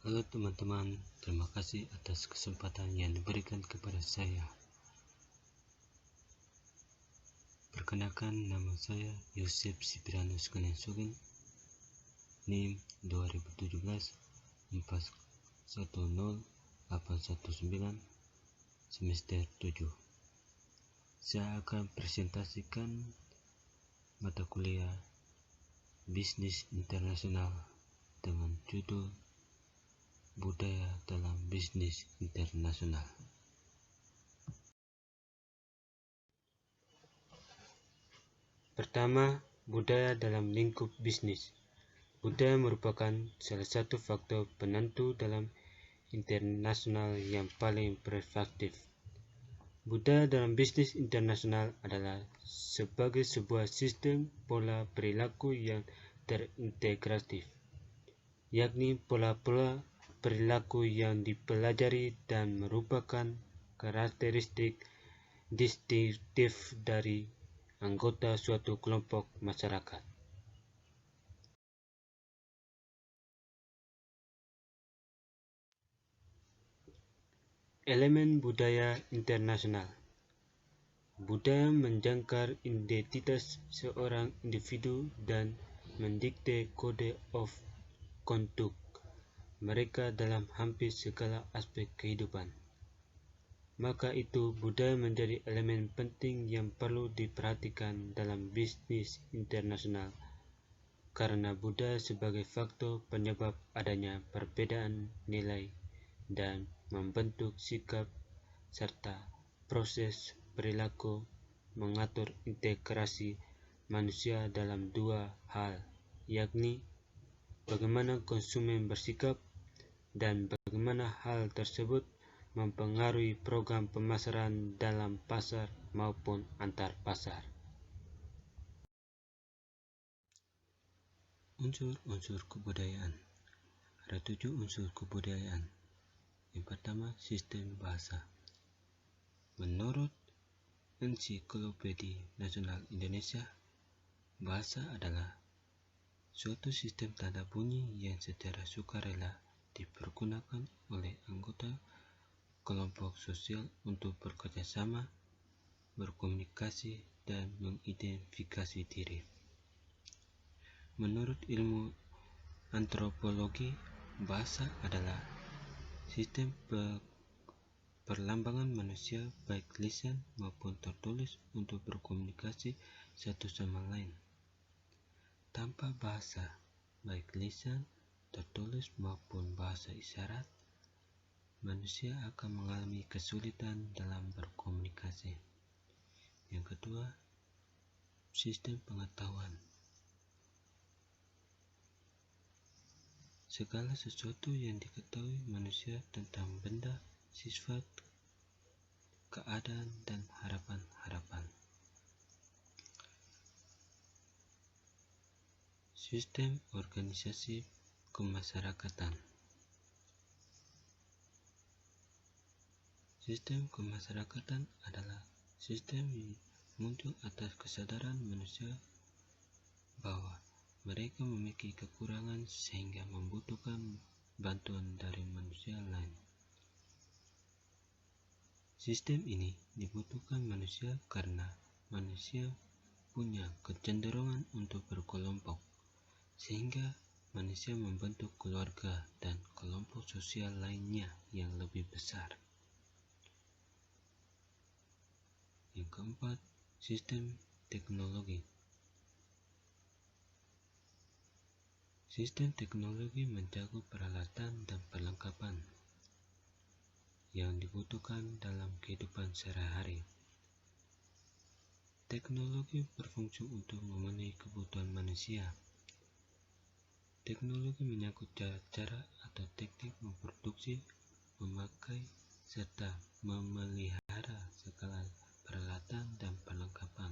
Halo teman-teman, terima kasih atas kesempatan yang diberikan kepada saya. Perkenalkan, nama saya Yosef Siprianus Sugeng, NIM 2017 410819 semester 7. Saya akan presentasikan mata kuliah Bisnis Internasional dengan judul Budaya dalam Bisnis Internasional. Pertama, budaya dalam lingkup bisnis. Budaya merupakan salah satu faktor penentu dalam internasional yang paling berefektif. Budaya dalam bisnis internasional adalah sebagai sebuah sistem pola perilaku yang terintegratif, yakni pola-pola perilaku yang dipelajari dan merupakan karakteristik distinktif dari anggota suatu kelompok masyarakat. Elemen budaya internasional. Budaya menjangkar identitas seorang individu dan mendikte kode of conduct mereka dalam hampir segala aspek kehidupan. Maka itu, budaya menjadi elemen penting yang perlu diperhatikan dalam bisnis internasional, karena budaya sebagai faktor penyebab adanya perbedaan nilai dan membentuk sikap serta proses perilaku mengatur integrasi manusia dalam dua hal, yakni bagaimana konsumen bersikap dan bagaimana hal tersebut mempengaruhi program pemasaran dalam pasar maupun antar pasar. Unsur-unsur kebudayaan. Ada 7 unsur kebudayaan. Yang pertama, sistem bahasa. Menurut Ensiklopedia Nasional Indonesia, bahasa adalah suatu sistem tanda bunyi yang secara sukarela dipergunakan oleh anggota kelompok sosial untuk bekerja sama, berkomunikasi, dan mengidentifikasi diri. Menurut ilmu antropologi, bahasa adalah sistem perlambangan manusia baik lisan maupun tertulis untuk berkomunikasi satu sama lain. Tanpa bahasa, baik lisan, tertulis maupun bahasa isyarat, manusia akan mengalami kesulitan dalam berkomunikasi. Yang kedua, sistem pengetahuan. Segala sesuatu yang diketahui manusia tentang benda, sifat, keadaan, dan harapan-harapan. Sistem organisasi kemasyarakatan. Sistem kemasyarakatan adalah sistem yang muncul atas kesadaran manusia bahwa mereka memiliki kekurangan sehingga membutuhkan bantuan dari manusia lain. Sistem ini dibutuhkan manusia karena manusia punya kecenderungan untuk berkelompok, sehingga manusia membentuk keluarga dan kelompok sosial lainnya yang lebih besar. Yang keempat, sistem teknologi. Sistem teknologi mencakup peralatan dan perlengkapan yang dibutuhkan dalam kehidupan sehari-hari. Teknologi berfungsi untuk memenuhi kebutuhan manusia. Teknologi menyangkut cara atau teknik memproduksi, memakai, serta memelihara segala peralatan dan perlengkapan.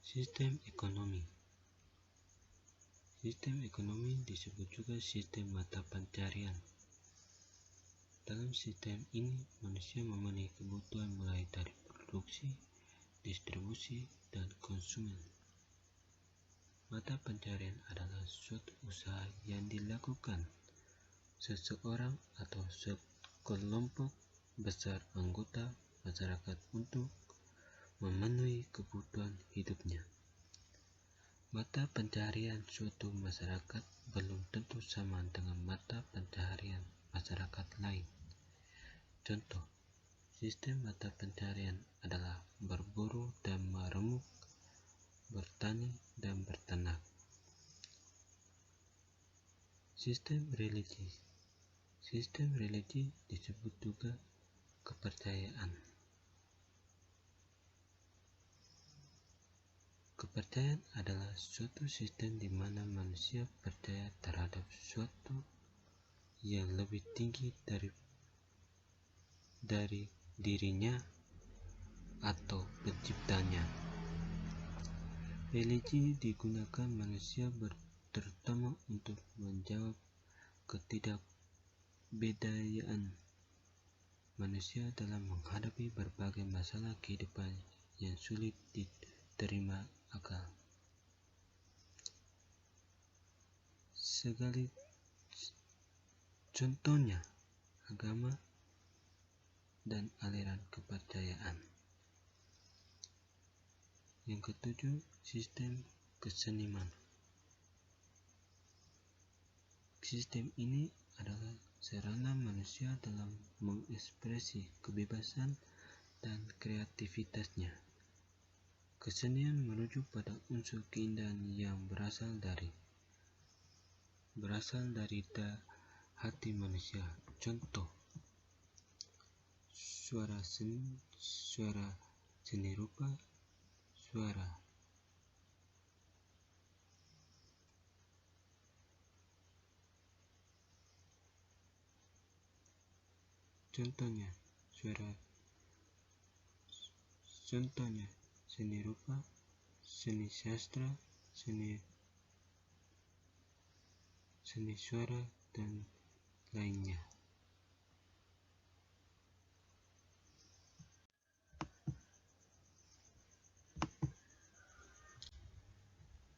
Sistem ekonomi. Sistem ekonomi disebut juga sistem mata pencarian. Dalam sistem ini, manusia memenuhi kebutuhan mulai dari produksi, distribusi, dan konsumen. Mata pencarian adalah suatu usaha yang dilakukan seseorang atau sekelompok besar anggota masyarakat untuk memenuhi kebutuhan hidupnya. Mata pencaharian suatu masyarakat belum tentu sama dengan mata pencaharian masyarakat lain. Contoh, sistem mata pencaharian adalah berburu dan meremuk, bertani dan berternak. Sistem religi. Sistem religi disebut juga kepercayaan. Kepercayaan adalah suatu sistem di mana manusia percaya terhadap suatu yang lebih tinggi dari dirinya atau penciptanya. Religi digunakan manusia terutama untuk menjawab ketidakberdayaan manusia dalam menghadapi berbagai masalah kehidupan yang sulit diterima akal. Contohnya agama dan aliran kepercayaan. Yang ketujuh, sistem kesenian. Sistem ini adalah sarana manusia dalam mengekspresi kebebasan dan kreativitasnya. Kesenian merujuk pada unsur keindahan yang berasal dari hati manusia. Contoh, suara seni rupa, Contohnya seni rupa, seni sastra, seni suara, dan lainnya.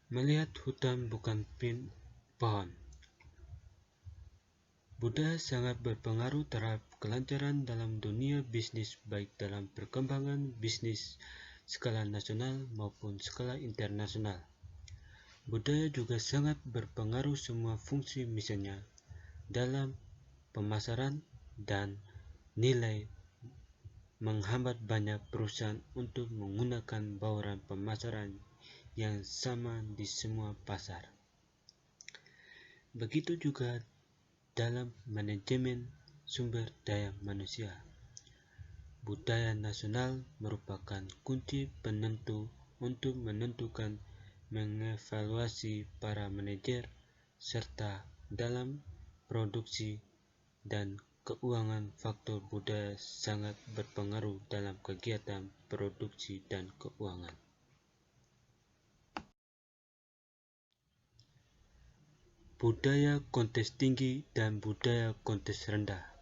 Melihat hutan bukan pohon. Budaya sangat berpengaruh terhadap kelancaran dalam dunia bisnis, baik dalam perkembangan bisnis skala nasional maupun skala internasional. Budaya juga sangat berpengaruh semua fungsi, misalnya dalam pemasaran dan nilai, menghambat banyak perusahaan untuk menggunakan bauran pemasaran yang sama di semua pasar. Begitu juga dalam manajemen sumber daya manusia. Budaya nasional merupakan kunci penentu untuk menentukan, mengevaluasi para manajer, serta dalam produksi dan keuangan. Faktor budaya sangat berpengaruh dalam kegiatan produksi dan keuangan. Budaya kontes tinggi dan budaya kontes rendah.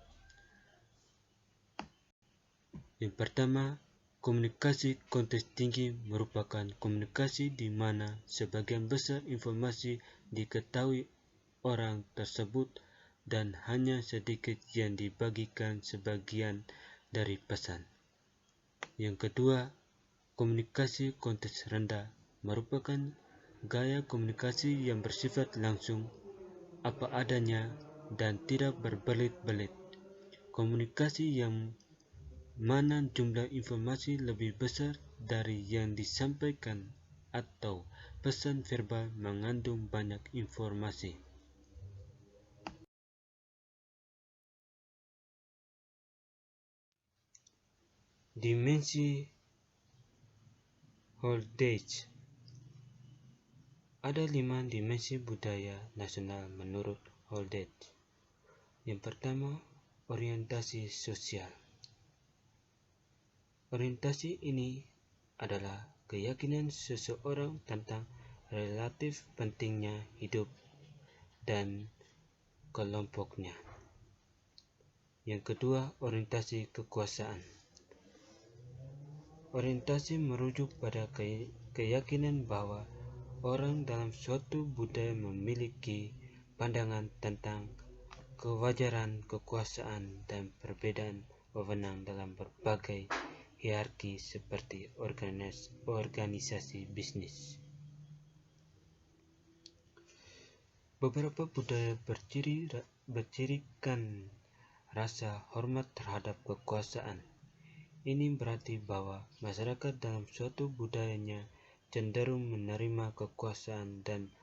Yang pertama, komunikasi kontes tinggi merupakan komunikasi di mana sebagian besar informasi diketahui orang tersebut dan hanya sedikit yang dibagikan sebagian dari pesan. Yang kedua, komunikasi kontes rendah merupakan gaya komunikasi yang bersifat langsung, apa adanya, dan tidak berbelit-belit. Komunikasi yang mana jumlah informasi lebih besar dari yang disampaikan atau pesan verbal mengandung banyak informasi. Dimensi Holdage. Ada 5 dimensi budaya nasional menurut Holdage. Yang pertama, orientasi sosial. Orientasi ini adalah keyakinan seseorang tentang relatif pentingnya hidup dan kelompoknya. Yang kedua, orientasi kekuasaan. Orientasi merujuk pada keyakinan bahwa orang dalam suatu budaya memiliki pandangan tentang kewajaran kekuasaan dan perbedaan wewenang dalam berbagai hierarki seperti organisasi bisnis. Beberapa budaya bercirikan rasa hormat terhadap kekuasaan. Ini berarti bahwa masyarakat dalam suatu budayanya cenderung menerima kekuasaan dan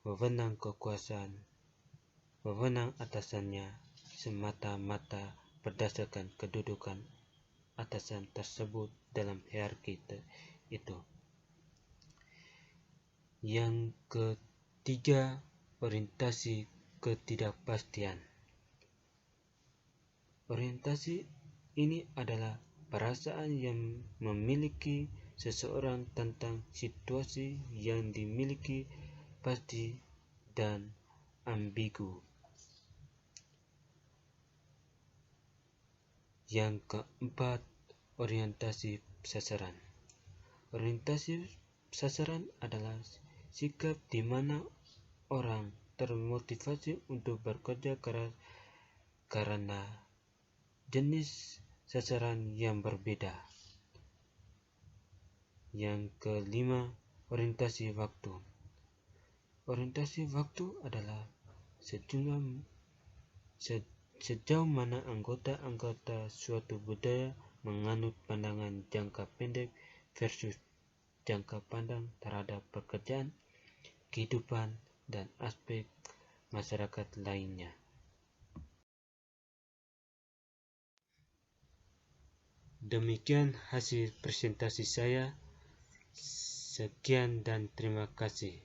wewenang atasannya semata-mata berdasarkan kedudukan atasan tersebut dalam hierarki itu. Yang ketiga, orientasi ketidakpastian. Orientasi ini adalah perasaan yang memiliki seseorang tentang situasi yang dimiliki pasti dan ambigu. Yang keempat, orientasi sasaran. Orientasi sasaran adalah sikap di mana orang termotivasi untuk bekerja keras karena jenis sasaran yang berbeda. Yang kelima, orientasi waktu. Orientasi waktu adalah sejauh mana anggota suatu budaya menganut pandangan jangka pendek versus jangka panjang terhadap pekerjaan, kehidupan, dan aspek masyarakat lainnya. Demikian hasil presentasi saya. Sekian dan terima kasih.